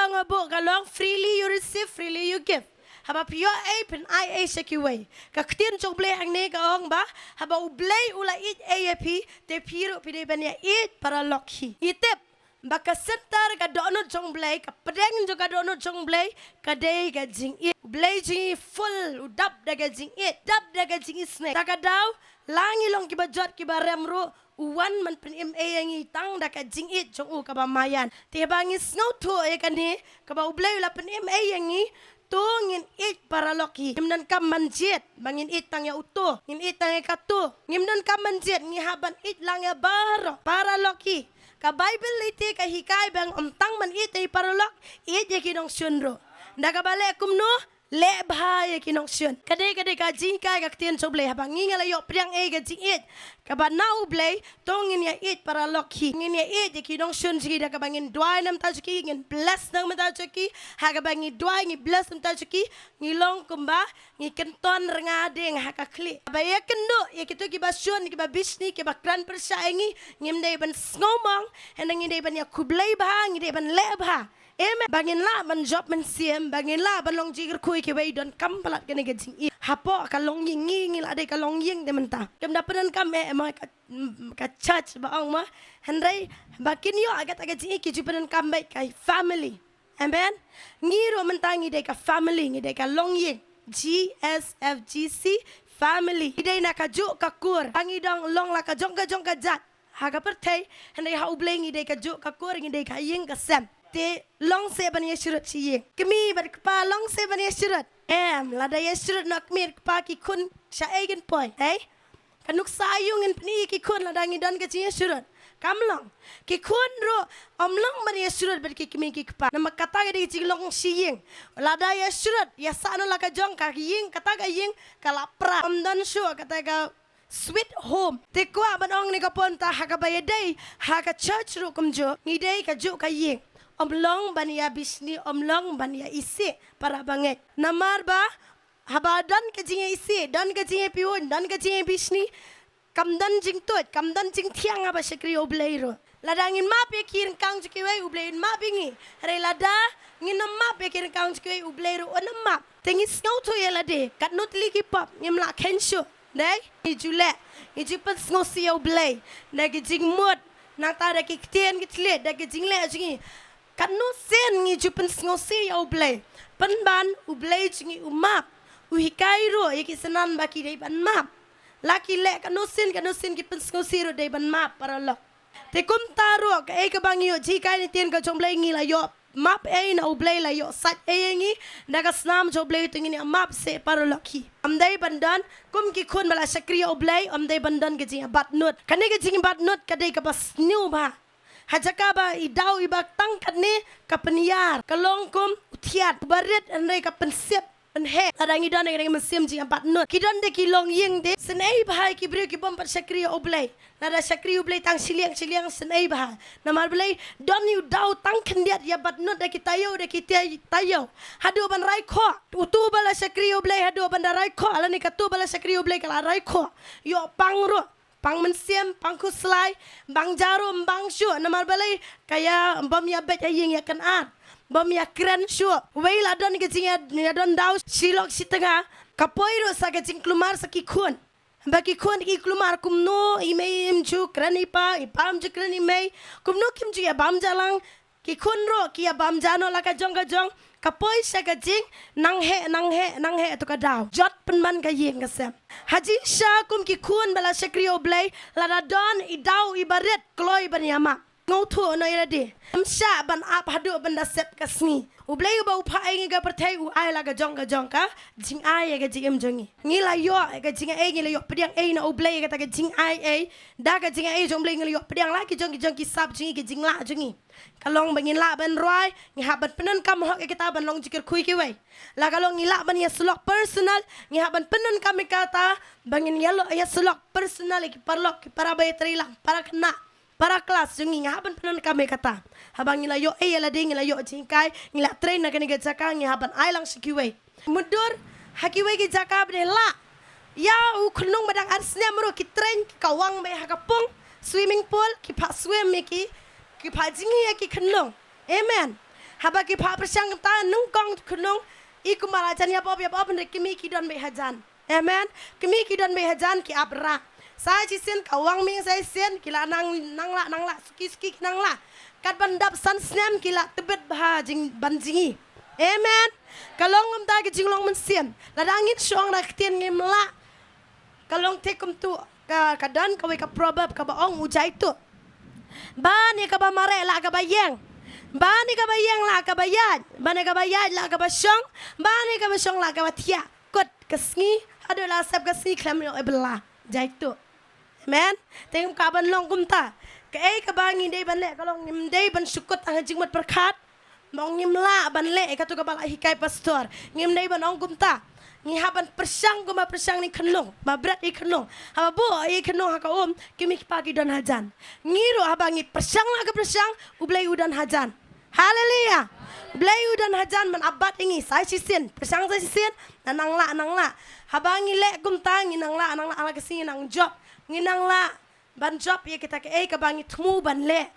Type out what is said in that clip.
kalong abo kalong freely you receive, freely you give. Haba pio pen I secure. Kaktin chok blay hang ne kaong ba. Haba ublay ula it AAP te piro pide banya it para lokhi. Itep baka sentar ka dono chong blay ka pedeng jo ka dono chong blay ka day ka jing it. Blay jing full udap daga jing it. Dap daga jing snake. Taka daw langi long kiba jot kiba remro. Uwan man pen MA yang itang dak jing it jong u kaba mayan. Te bangi snow to e kani kaba ublay ula pen MA yang ni ngin it para loki ngimdan kam manjit bangin it tang ya utuh ngin it tang ya katu ngimdan kam manjit ngihaban it lang ya baro para loki ka Bible ite ka hikay bang tang man it ay para lok it ya kinong sunro daga bale kumno le bhai kinong sun kade ka jing kai ka tien so ble habang ngingala yo priang e ka jing it ka ba nau ble tongin ya it para lokhi ngin ya it kinong sun sigi daga bangin dwai nam ta sigi ngin bless nam ta sigi ha ka bangin dwai ngi bless nam ta sigi ngilong kumba ngi kenton rengadeng ha ka kli ba ya kendo ya kitu ki ba sun ki ba bisni ki ba kran persaingi ngim dei ban ngomong hendang ngi dei ban ya kublai ba ngi dei ban le ba Amen. Bangin la ban job man siem bangin la ban long jigir kui ke wei don kam palat kene gajing I hapo ka long ying ngi la de ka long ying de menta kem dapenan kam ma ka church ba ong ma hendrai bakin yo agat jing ki jupenan kam bai kai family amen ngiro menta ngi de ka family ngi de ka long ying GSFGC family ide na ka ju ka kur angi dong long la ka jong ka jat ha ka pertai hendai ha ubleng ngi de ka ju ka kur ngi de ka ying ka sem te long se ban yeshurut siye kemi bar kpa long se ban yeshurut lada yeshurut nak mir kpa ki kun sha egen point kanuk sayung in pni ki kun lada ngi don ka chi yeshurut kamlong ki kun ro omlong ban yeshurut bar ki kemi ki kpa nama kata ga di chi long siyeng lada yeshurut ya sano la ka jong ka ying kata ga ying kala pra omdan sho kata ga sweet home te kwa ban ong ni ka ponta ha ka bayadai ha ka church ro kumjo ni dei ka ju ka ying omlong bania bisni omlong bania isi para banget namar ba haba dan ke jinge isi dan ke jinge piun dan ke jinge bisni kamdan jing tot kamdan jing thiang aba sekri obleiro ladangin ma pe kirin kang jikiwe ublein ma bingi re lada ngin ma pe kirin kang jikiwe ubleiro onama tengis ngau to yelade kat not liki pop ngimla kensho dai ijule ijipat ngosi oblei nagi jing mut nang ta da ki tien ki tlet da ki jing le jingi kanu sen ngi jupen ngosi ya ublay penban ublay jingi umap uhikai ro yaki senan baki dei ban map laki le kanu sen ki pen ngosi ro dei ban map para lok te kum taro ka e ka bangyo ji kai ni tien ka jomblay ngi la yo map e na ublay la yo sat e ngi daga snam joblay tu ngi map se para loki amdai bandan kum ki khun bala sakriya ublay amdai bandan ke jinga batnut kane ke jinga batnut ka dei ka bas new ba hajaka ba idau ibak tangkat ni kapeniar kalongkum utiat barit andai kapensep penhe adangi dan ngi mesim ji empat nut kidan de kilong ying de senai bahai ki brio ki bom pat sakri oblay nada sakri oblay tang siliang senai bahai namal blay don yu dau tang kendiat ya bat nut de kitayo de kitayo hadu ban rai kho utu bala sakri oblay hadu ban rai kho ala ni katu bala sakri oblay kala rai kho yo pangro pang mensiem pang kuslai bang jarum bang shu namal balai kaya bom ya bet aying ya kan at bom ya kren shu weila don ke jinga don daw silok sitanga kapoiro sa ke jing klumar sa ki khun baki khun ki klumar kumno imei imju krani pa ipam ju krani mei kumno kim ju ya bam jalang ki khun ro ki ya bam jano la ka jong kapoi sa ka jing nang he to ka daw jot penman ka yeng ka sem haji sha kum ki khun bala sakri oblay la da don idau ibaret kloi ban yama ngau thu no ira de sha ban ap hadu ban da sep ka sngi ublay ba upha ai ga perthai u ai la ga jong ka jing ai ga jing jongi ngi la yo ga jing ai ngi la yo pediang ai na ublay ga ta ga jing ai da ga jing ai jong blay ngi yo pediang la ki jong ki sap jing ki jing la jongi kalong bangin la ban roi ngi haban penan kam hok kita ban long jikir kui ki wei la kalong ngi la ban ya slok personal ngi haban penan kam kata bangin yalo ya slok personal ki parlok ki para bay trilang para kena para kelas jungi ngi haban penan kam kata habang ngi la yo e la ding ngi la yo jingkai ngi la train na kani ga jaka ngi haban ai lang siki wei mudur haki wei ki jaka bde la ya u khunung badang arsnya mro ki train ki kawang be hakapung swimming pool ki pa swim ki pajingi ya ki khenlong amen haba ki pa persang ta nung kong kunung iku malajan ya bob ne kimi ki don be hajan amen kimi ki don be hajan ki abra sai chi sen kawang ming sai sen kila nang la ski nang la kat bandap san snem kila tebet bah jing banjingi amen kalong ta ki jinglong men sen ladangit syong nak tien ngim la kalong tekum tu kadan kawe ka proverb ka baong ujai tu bani ka ba mare la ka bayang bani ka bayang la ka bayad bani ka bayad la ka basyong bani ka basyong la ka batia kot kesngi adalah sab kesngi klam yo ebla jai tu amen tengum ka ban long kumta ka ka bangi dei ban le kalong ngim dei ban sukut ang jingmat perkat mong ngim la ban le ka tu ka bala hikai pastor ngim dei ban ong kumta ngi haban persang guma persang ni kenong mabrat i kenong haba bo i kenong haka kimi pagi don hajan ngiro habangi persang la ka persang ublai udan hajan haleluya ublai udan hajan man abat ingi sai sisin persang sai sisin nang la habangi le gumta ngi nang la ala kasi nang job ngi nang la ban job ye kita ka bangi tmu ban le